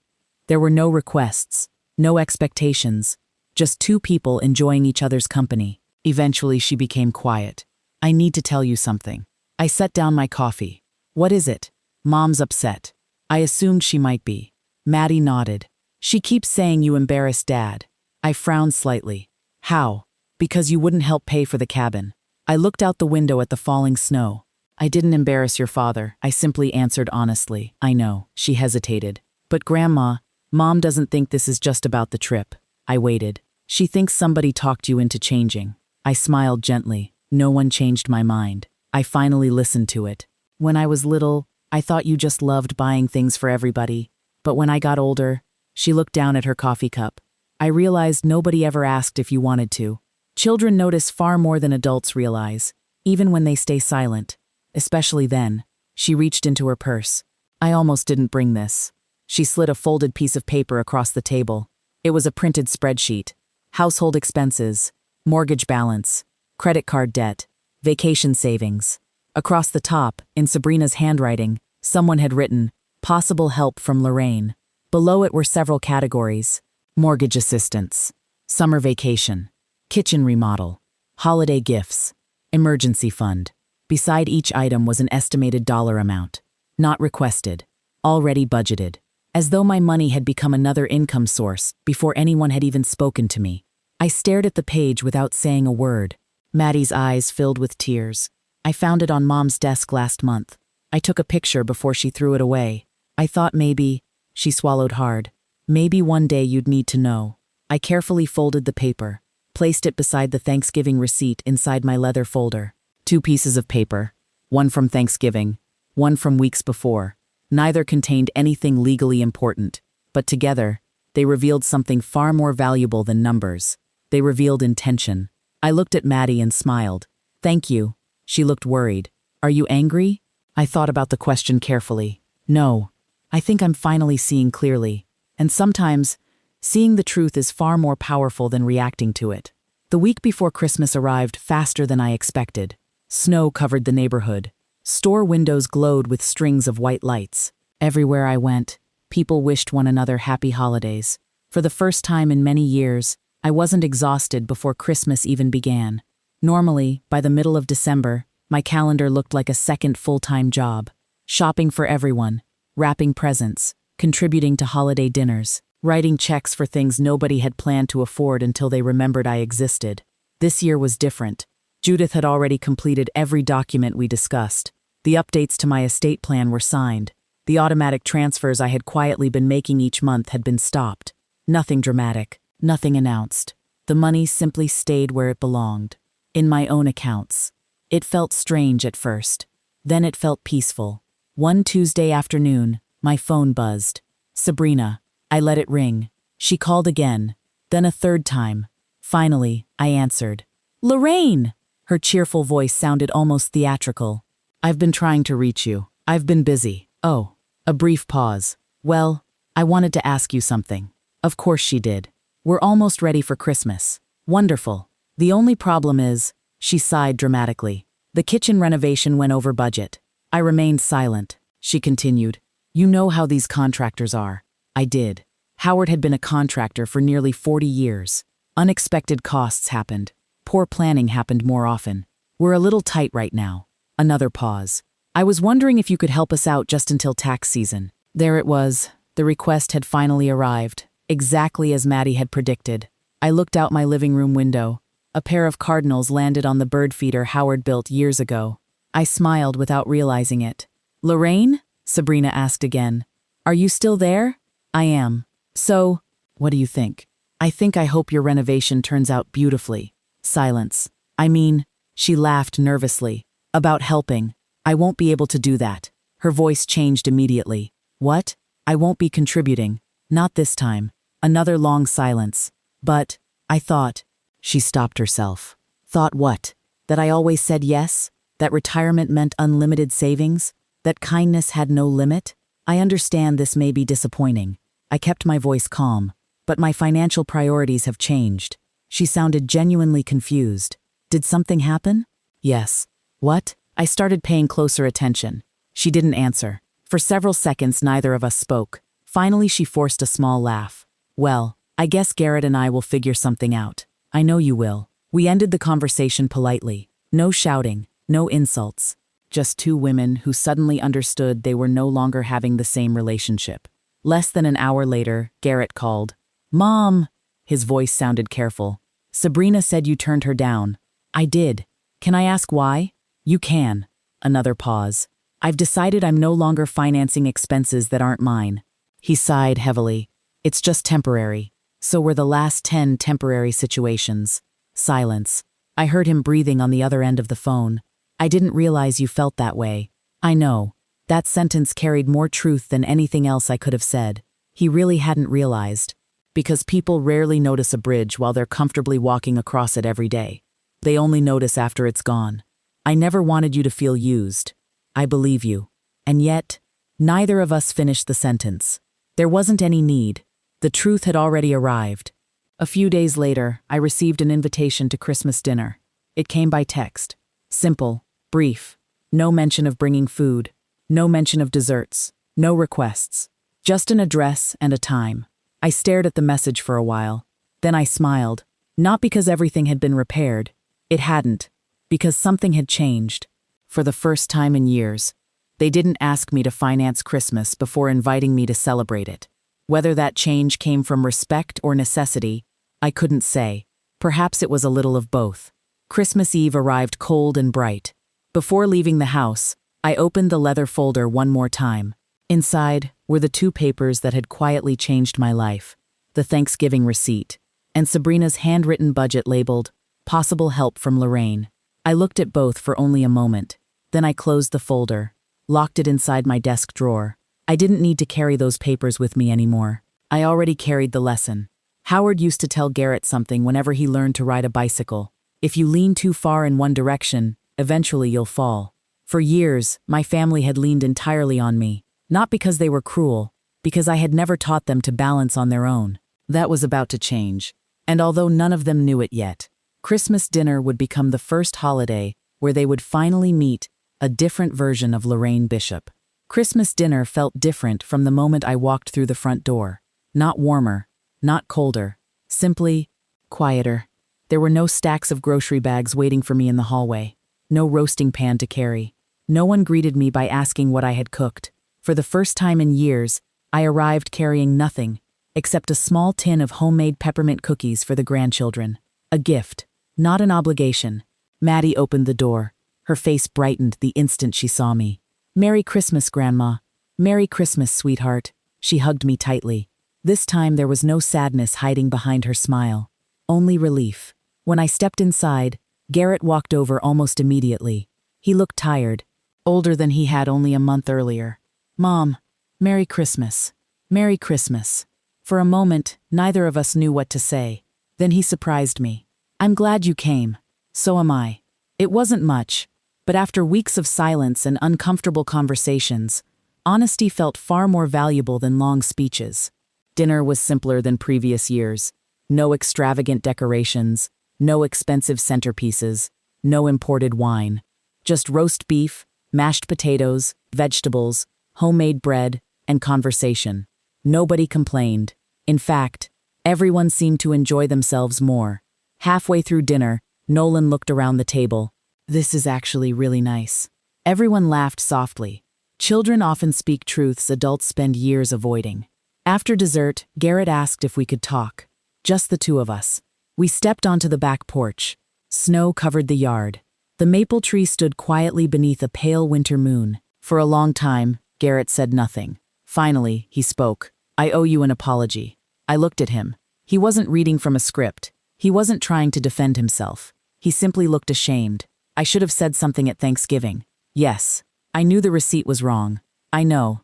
There were no requests, no expectations, just 2 people enjoying each other's company. Eventually, she became quiet. I need to tell you something. I set down my coffee. What is it? Mom's upset. I assumed she might be. Maddie nodded. She keeps saying you embarrassed Dad. I frowned slightly. How? Because you wouldn't help pay for the cabin. I looked out the window at the falling snow. I didn't embarrass your father, I simply answered honestly. I know. She hesitated. But Grandma, Mom doesn't think this is just about the trip. I waited. She thinks somebody talked you into changing. I smiled gently. No one changed my mind. I finally listened to it. When I was little, I thought you just loved buying things for everybody. But when I got older, she looked down at her coffee cup. I realized nobody ever asked if you wanted to. Children notice far more than adults realize, even when they stay silent. Especially then. She reached into her purse. I almost didn't bring this. She slid a folded piece of paper across the table. It was a printed spreadsheet. Household expenses, mortgage balance, credit card debt, vacation savings. Across the top, in Sabrina's handwriting, someone had written, possible help from Lorraine. Below it were several categories. Mortgage assistance, summer vacation, kitchen remodel, holiday gifts, emergency fund. Beside each item was an estimated dollar amount. Not requested. Already budgeted. As though my money had become another income source before anyone had even spoken to me. I stared at the page without saying a word. Maddie's eyes filled with tears. I found it on Mom's desk last month. I took a picture before she threw it away. I thought maybe, she swallowed hard, maybe one day you'd need to know. I carefully folded the paper, placed it beside the Thanksgiving receipt inside my leather folder. 2 pieces of paper, one from Thanksgiving, one from weeks before. Neither contained anything legally important, but together, they revealed something far more valuable than numbers. They revealed intention. I looked at Maddie and smiled. Thank you. She looked worried. Are you angry? I thought about the question carefully. No. I think I'm finally seeing clearly. And sometimes, seeing the truth is far more powerful than reacting to it. The week before Christmas arrived faster than I expected. Snow covered the neighborhood. Store windows glowed with strings of white lights. Everywhere I went, people wished one another happy holidays. For the first time in many years, I wasn't exhausted before Christmas even began. Normally, by the middle of December, my calendar looked like a second full-time job. Shopping for everyone, wrapping presents, contributing to holiday dinners, writing checks for things nobody had planned to afford until they remembered I existed. This year was different. Judith had already completed every document we discussed. The updates to my estate plan were signed. The automatic transfers I had quietly been making each month had been stopped. Nothing dramatic, nothing announced. The money simply stayed where it belonged, in my own accounts. It felt strange at first. Then it felt peaceful. One Tuesday afternoon, my phone buzzed. Sabrina. I let it ring. She called again, then a third time. Finally, I answered. Lorraine! Her cheerful voice sounded almost theatrical. I've been trying to reach you. I've been busy. Oh, a brief pause. Well, I wanted to ask you something. Of course she did. We're almost ready for Christmas. Wonderful. The only problem is, she sighed dramatically. The kitchen renovation went over budget. I remained silent. She continued. You know how these contractors are. I did. Howard had been a contractor for nearly 40 years. Unexpected costs happened. Poor planning happened more often. We're a little tight right now. Another pause. I was wondering if you could help us out just until tax season. There it was. The request had finally arrived, exactly as Maddie had predicted. I looked out my living room window. A pair of cardinals landed on the bird feeder Howard built years ago. I smiled without realizing it. Lorraine? Sabrina asked again. Are you still there? I am. So, what do you think? I hope your renovation turns out beautifully. Silence. I mean, she laughed nervously. About helping. I won't be able to do that. Her voice changed immediately. What? I won't be contributing. Not this time. Another long silence. But, I thought. She stopped herself. Thought what? That I always said yes? That retirement meant unlimited savings? That kindness had no limit? I understand this may be disappointing. I kept my voice calm. But my financial priorities have changed. She sounded genuinely confused. Did something happen? Yes. What? I started paying closer attention. She didn't answer. For several seconds, neither of us spoke. Finally, she forced a small laugh. Well, I guess Garrett and I will figure something out. I know you will. We ended the conversation politely. No shouting, no insults. Just 2 women who suddenly understood they were no longer having the same relationship. Less than an hour later, Garrett called. Mom! His voice sounded careful. Sabrina said you turned her down. I did. Can I ask why? You can. Another pause. I've decided I'm no longer financing expenses that aren't mine. He sighed heavily. It's just temporary. So were the last 10 temporary situations. Silence. I heard him breathing on the other end of the phone. I didn't realize you felt that way. I know. That sentence carried more truth than anything else I could have said. He really hadn't realized. Because people rarely notice a bridge while they're comfortably walking across it every day. They only notice after it's gone. I never wanted you to feel used. I believe you. And yet, neither of us finished the sentence. There wasn't any need. The truth had already arrived. A few days later, I received an invitation to Christmas dinner. It came by text. Simple, brief. No mention of bringing food. No mention of desserts. No requests. Just an address and a time. I stared at the message for a while. Then I smiled. Not because everything had been repaired. It hadn't. Because something had changed. For the first time in years. They didn't ask me to finance Christmas before inviting me to celebrate it. Whether that change came from respect or necessity, I couldn't say. Perhaps it was a little of both. Christmas Eve arrived cold and bright. Before leaving the house, I opened the leather folder one more time. Inside were the 2 papers that had quietly changed my life: the Thanksgiving receipt and Sabrina's handwritten budget labeled, "Possible help from Lorraine." I looked at both for only a moment. Then I closed the folder, locked it inside my desk drawer. I didn't need to carry those papers with me anymore. I already carried the lesson. Howard used to tell Garrett something whenever he learned to ride a bicycle: if you lean too far in one direction, eventually you'll fall. For years, my family had leaned entirely on me, not because they were cruel, because I had never taught them to balance on their own. That was about to change. And although none of them knew it yet, Christmas dinner would become the first holiday where they would finally meet a different version of Lorraine Bishop. Christmas dinner felt different from the moment I walked through the front door. Not warmer, not colder, simply quieter. There were no stacks of grocery bags waiting for me in the hallway, no roasting pan to carry. No one greeted me by asking what I had cooked. For the first time in years, I arrived carrying nothing except a small tin of homemade peppermint cookies for the grandchildren. A gift, not an obligation. Maddie opened the door. Her face brightened the instant she saw me. "Merry Christmas, Grandma." "Merry Christmas, sweetheart." She hugged me tightly. This time there was no sadness hiding behind her smile, only relief. When I stepped inside, Garrett walked over almost immediately. He looked tired, older than he had only a month earlier. "Mom, Merry Christmas. Merry Christmas." For a moment, neither of us knew what to say. Then he surprised me. "I'm glad you came. So am I." It wasn't much, but after weeks of silence and uncomfortable conversations, honesty felt far more valuable than long speeches. Dinner was simpler than previous years. No extravagant decorations, no expensive centerpieces, no imported wine. Just roast beef, mashed potatoes, vegetables, homemade bread, and conversation. Nobody complained. In fact, everyone seemed to enjoy themselves more. Halfway through dinner, Nolan looked around the table. "This is actually really nice." Everyone laughed softly. Children often speak truths adults spend years avoiding. After dessert, Garrett asked if we could talk. Just the 2 of us. We stepped onto the back porch. Snow covered the yard. The maple tree stood quietly beneath a pale winter moon. For a long time, Garrett said nothing. Finally, he spoke. "I owe you an apology." I looked at him. He wasn't reading from a script. He wasn't trying to defend himself. He simply looked ashamed. "I should have said something at Thanksgiving. Yes, I knew the receipt was wrong. I know.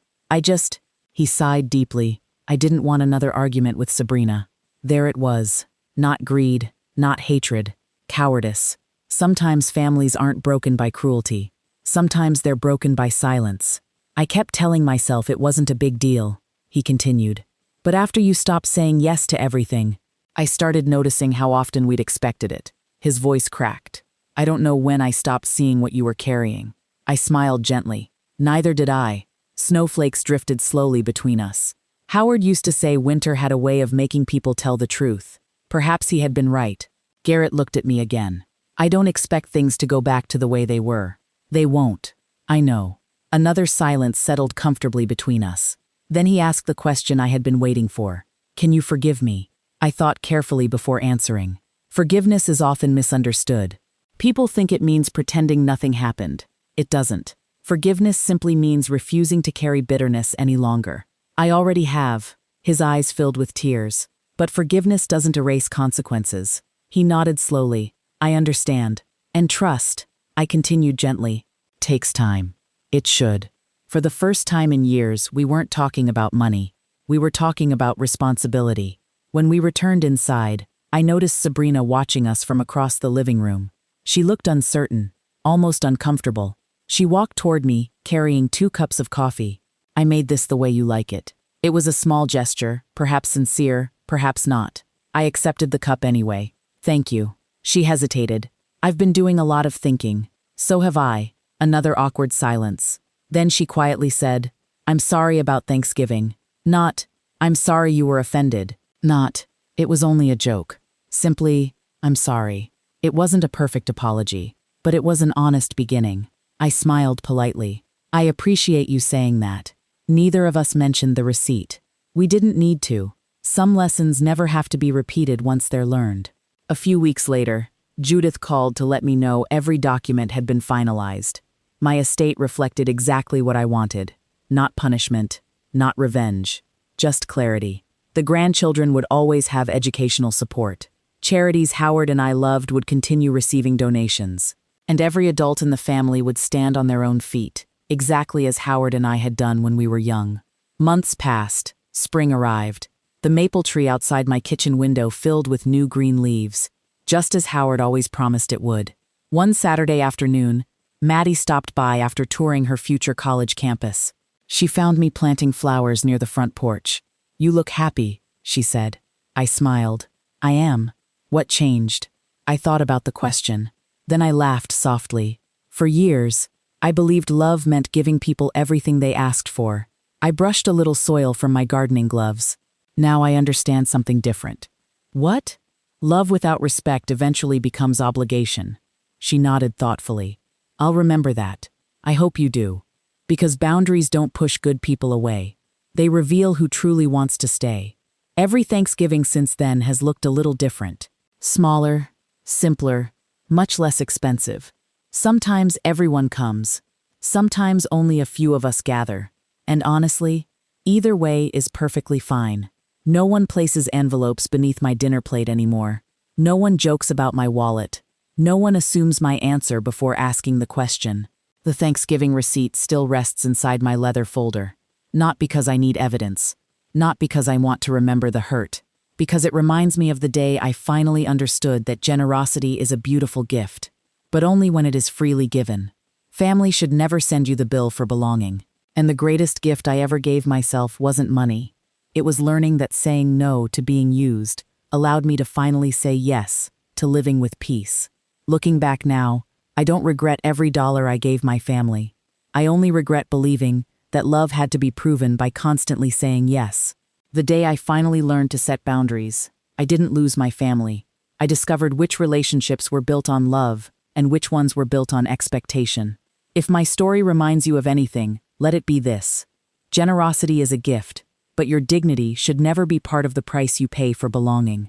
He sighed deeply. "I didn't want another argument with Sabrina." There it was. Not greed, not hatred. Cowardice. Sometimes families aren't broken by cruelty. Sometimes they're broken by silence. I kept telling myself it wasn't a big deal, he continued. But after you stopped saying yes to everything, I started noticing how often we'd expected it. His voice cracked. "I don't know when I stopped seeing what you were carrying." I smiled gently. Neither did I. Snowflakes drifted slowly between us. Howard used to say winter had a way of making people tell the truth. Perhaps he had been right. Garrett looked at me again. "I don't expect things to go back to the way they were." "They won't." "I know." Another silence settled comfortably between us. Then he asked the question I had been waiting for. "Can you forgive me?" I thought carefully before answering. Forgiveness is often misunderstood. People think it means pretending nothing happened. It doesn't. Forgiveness simply means refusing to carry bitterness any longer. I already have. His eyes filled with tears. But forgiveness doesn't erase consequences. He nodded slowly. "I understand. And trust," I continued gently, "takes time. It should." For the first time in years, we weren't talking about money. We were talking about responsibility. When we returned inside, I noticed Sabrina watching us from across the living room. She looked uncertain, almost uncomfortable. She walked toward me, carrying 2 cups of coffee. "I made this the way you like it." It was a small gesture, perhaps sincere, perhaps not. I accepted the cup anyway. "Thank you." She hesitated. "I've been doing a lot of thinking." "So have I." Another awkward silence. Then she quietly said, "I'm sorry about Thanksgiving." Not, "I'm sorry you were offended." Not, "It was only a joke." Simply, "I'm sorry." It wasn't a perfect apology, but it was an honest beginning. I smiled politely. "I appreciate you saying that." Neither of us mentioned the receipt. We didn't need to. Some lessons never have to be repeated once they're learned. A few weeks later, Judith called to let me know every document had been finalized. My estate reflected exactly what I wanted. Not punishment, not revenge, just clarity. The grandchildren would always have educational support. Charities Howard and I loved would continue receiving donations. And every adult in the family would stand on their own feet, exactly as Howard and I had done when we were young. Months passed. Spring arrived. The maple tree outside my kitchen window filled with new green leaves, just as Howard always promised it would. One Saturday afternoon, Maddie stopped by after touring her future college campus. She found me planting flowers near the front porch. "You look happy," she said. I smiled. "I am." "What changed?" I thought about the question. Then I laughed softly. For years, I believed love meant giving people everything they asked for. I brushed a little soil from my gardening gloves. Now I understand something different. "What?" "Love without respect eventually becomes obligation." She nodded thoughtfully. "I'll remember that. I hope you do. Because boundaries don't push good people away. They reveal who truly wants to stay." Every Thanksgiving since then has looked a little different. Smaller, simpler, much less expensive. Sometimes everyone comes. Sometimes only a few of us gather. And honestly, either way is perfectly fine. No one places envelopes beneath my dinner plate anymore. No one jokes about my wallet. No one assumes my answer before asking the question. The Thanksgiving receipt still rests inside my leather folder. Not because I need evidence. Not because I want to remember the hurt. Because it reminds me of the day I finally understood that generosity is a beautiful gift, but only when it is freely given. Family should never send you the bill for belonging. And the greatest gift I ever gave myself wasn't money. It was learning that saying no to being used allowed me to finally say yes to living with peace. Looking back now, I don't regret every dollar I gave my family. I only regret believing that love had to be proven by constantly saying yes. The day I finally learned to set boundaries, I didn't lose my family. I discovered which relationships were built on love and which ones were built on expectation. If my story reminds you of anything, let it be this. Generosity is a gift, but your dignity should never be part of the price you pay for belonging.